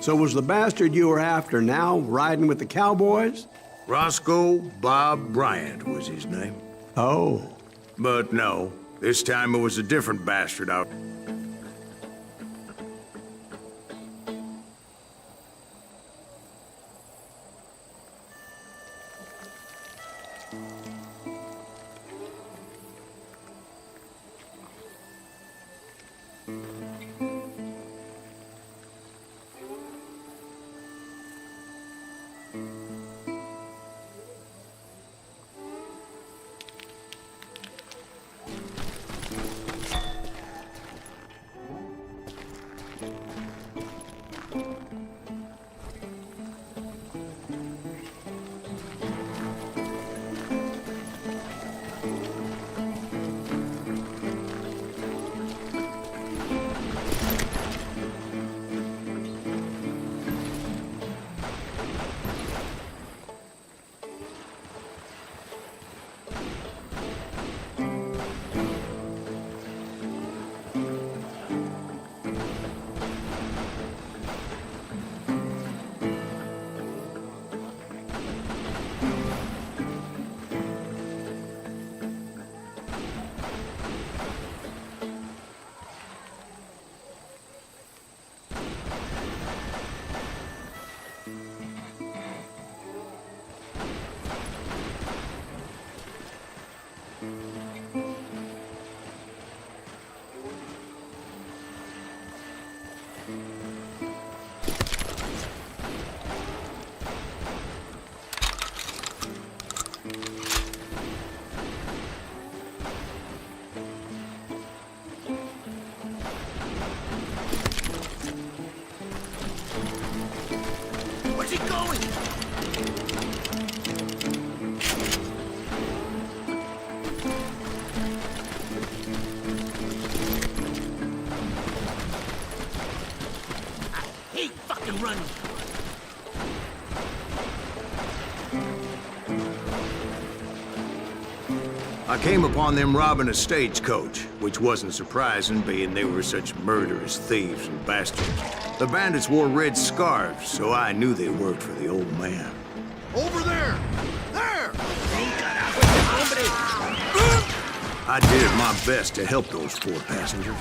So was the bastard you were after now riding with the Cowboys? Roscoe Bob Bryant was his name. Oh. But no, this time it was a different bastard out. Where's he going? I hate fucking running. I came upon them robbing a stagecoach, which wasn't surprising, being they were such murderous thieves and bastards. The bandits wore red scarves, so I knew they worked for the old man. Over there! There! I did my best to help those poor passengers.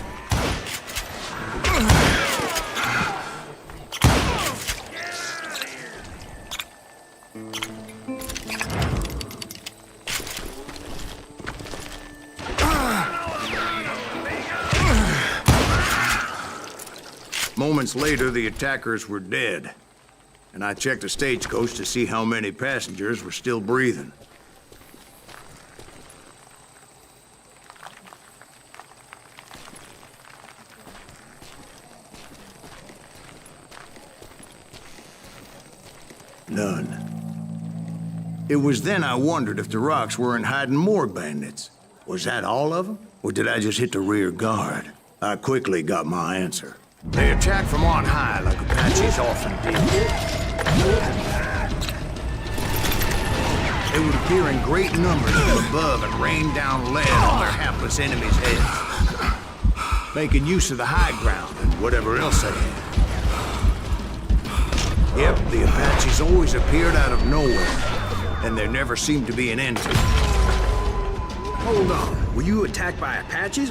Moments later, the attackers were dead, and I checked the stagecoach to see how many passengers were still breathing. None. It was then I wondered if the rocks weren't hiding more bandits. Was that all of them? Or did I just hit the rear guard? I quickly got my answer. They attacked from on high like Apaches often did. They would appear in great numbers from above and rain down lead on their hapless enemies' heads, making use of the high ground and whatever else they had. Yep, the Apaches always appeared out of nowhere, and there never seemed to be an end to it. Hold on. Were you attacked by Apaches?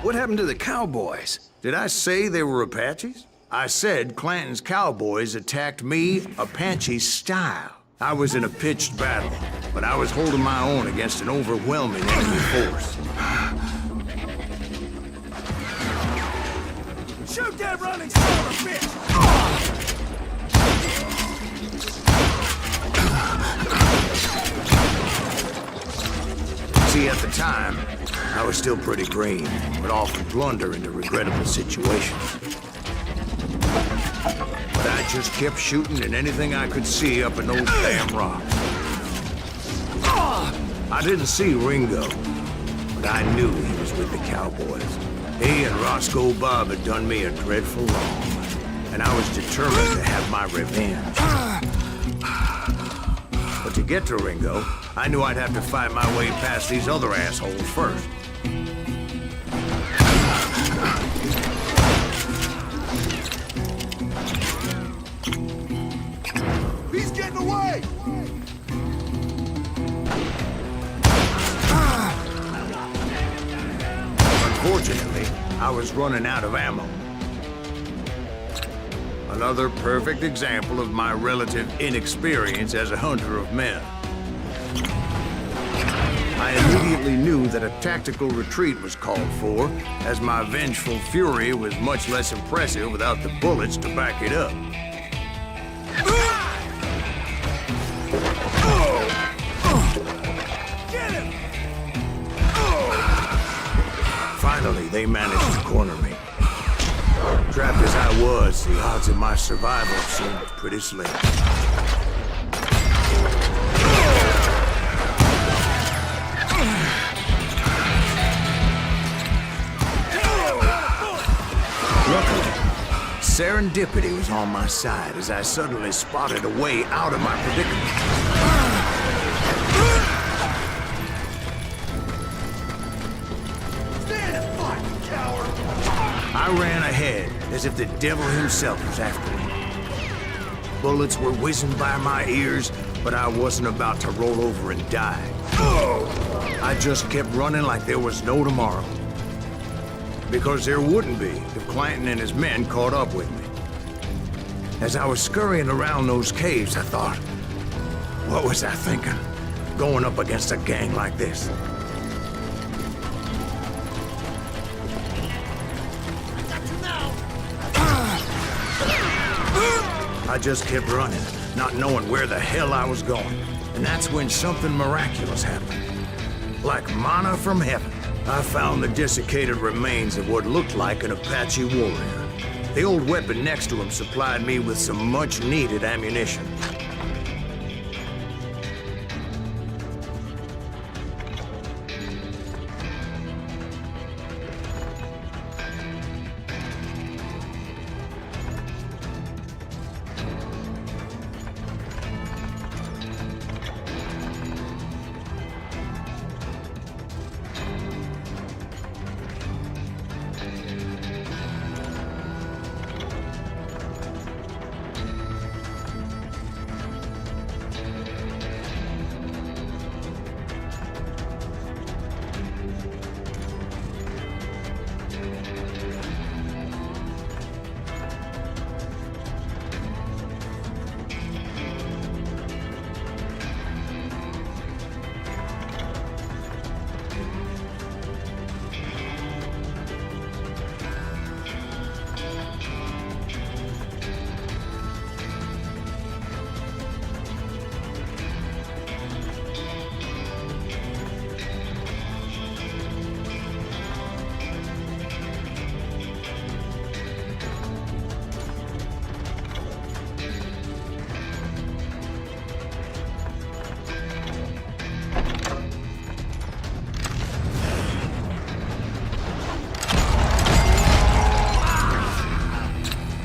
What happened to the Cowboys? Did I say they were Apaches? I said Clanton's Cowboys attacked me Apache style. I was in a pitched battle, but I was holding my own against an overwhelming enemy force. Shoot that running son of a bitch! See, at the time, I was still pretty green, but often blunder into regrettable situations. But I just kept shooting at anything I could see up in those damn rocks. I didn't see Ringo, but I knew he was with the Cowboys. He and Roscoe Bob had done me a dreadful wrong, and I was determined to have my revenge. But to get to Ringo, I knew I'd have to fight my way past these other assholes first. Unfortunately, I was running out of ammo. Another perfect example of my relative inexperience as a hunter of men. I immediately knew that a tactical retreat was called for, as my vengeful fury was much less impressive without the bullets to back it up. Finally, they managed to corner me. Trapped as I was, the odds of my survival seemed pretty slim. Luckily, serendipity was on my side as I suddenly spotted a way out of my predicament. Stand and fight, coward! I ran ahead as if the devil himself was after me. Bullets were whizzing by my ears, but I wasn't about to roll over and die. I just kept running like there was no tomorrow. Because there wouldn't be if Clanton and his men caught up with me. As I was scurrying around those caves, I thought, what was I thinking? Going up against a gang like this? I just kept running, not knowing where the hell I was going. And that's when something miraculous happened. Like manna from heaven, I found the desiccated remains of what looked like an Apache warrior. The old weapon next to him supplied me with some much-needed ammunition.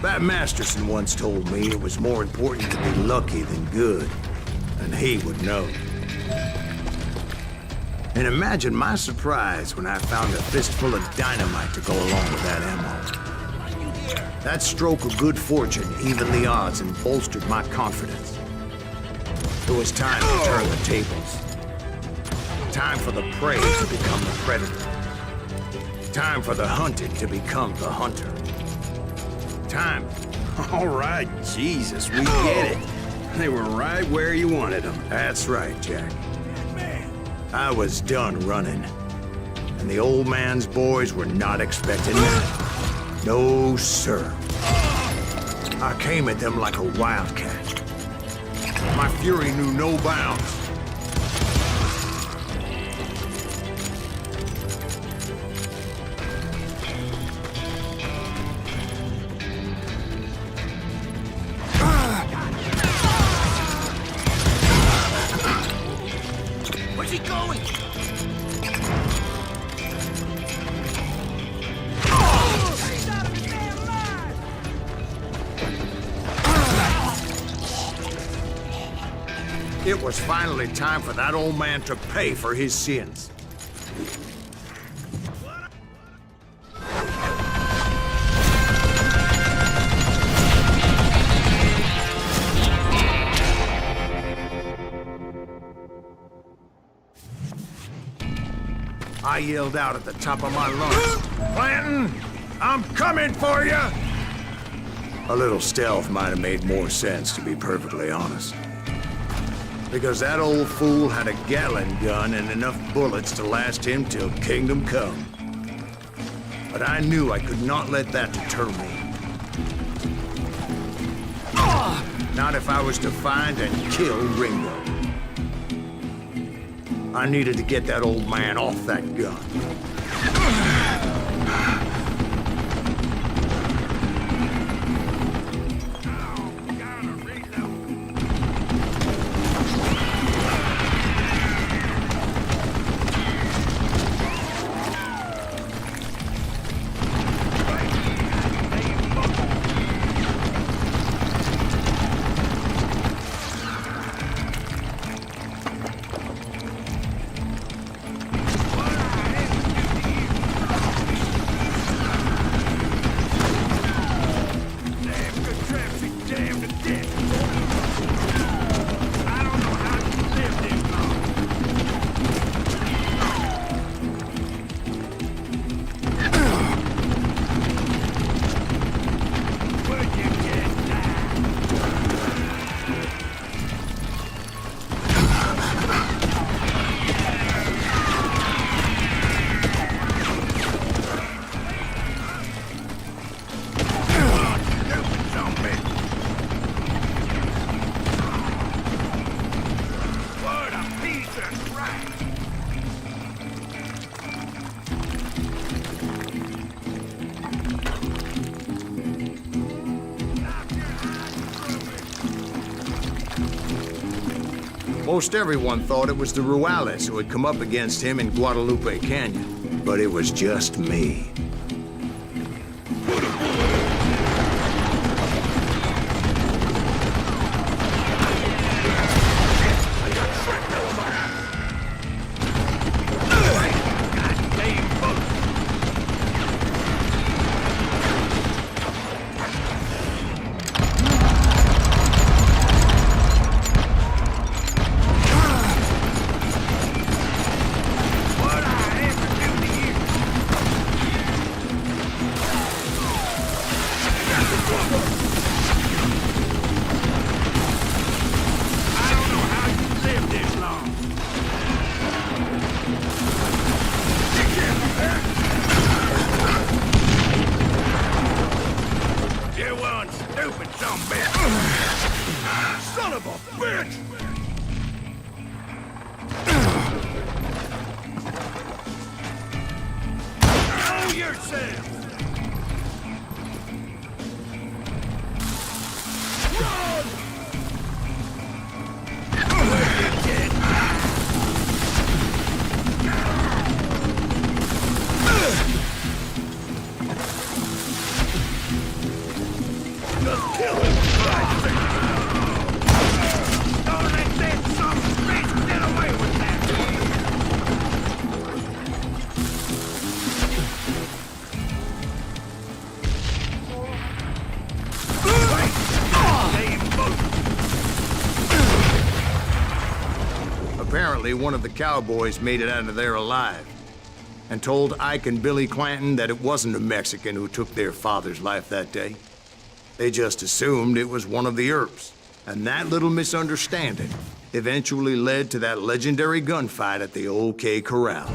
Bat Masterson once told me it was more important to be lucky than good, and he would know. And imagine my surprise when I found a fistful of dynamite to go along with that ammo. That stroke of good fortune evened the odds and bolstered my confidence. It was time to turn the tables. Time for the prey to become the predator. Time for the hunted to become the hunter. Time. All right, Jesus, we get it. They were right where you wanted them. That's right, Jack. I was done running. And the old man's boys were not expecting that. No, sir. I came at them like a wildcat. My fury knew no bounds. Where's he going? It was finally time for that old man to pay for his sins. I yelled out at the top of my lungs, "Clanton, I'm coming for you!" A little stealth might have made more sense, to be perfectly honest. Because that old fool had a Gatling gun and enough bullets to last him till kingdom come. But I knew I could not let that deter me. Not if I was to find and kill Ringo. I needed to get that old man off that gun. Most everyone thought it was the Ruales who had come up against him in Guadalupe Canyon, but it was just me. Son of a bitch! Know yourself! Run! Just kill him! Don't let that son of a bitch get away with that! Apparently, one of the Cowboys made it out of there alive and told Ike and Billy Clanton that it wasn't a Mexican who took their father's life that day. They just assumed it was one of the Earps. And that little misunderstanding eventually led to that legendary gunfight at the OK Corral.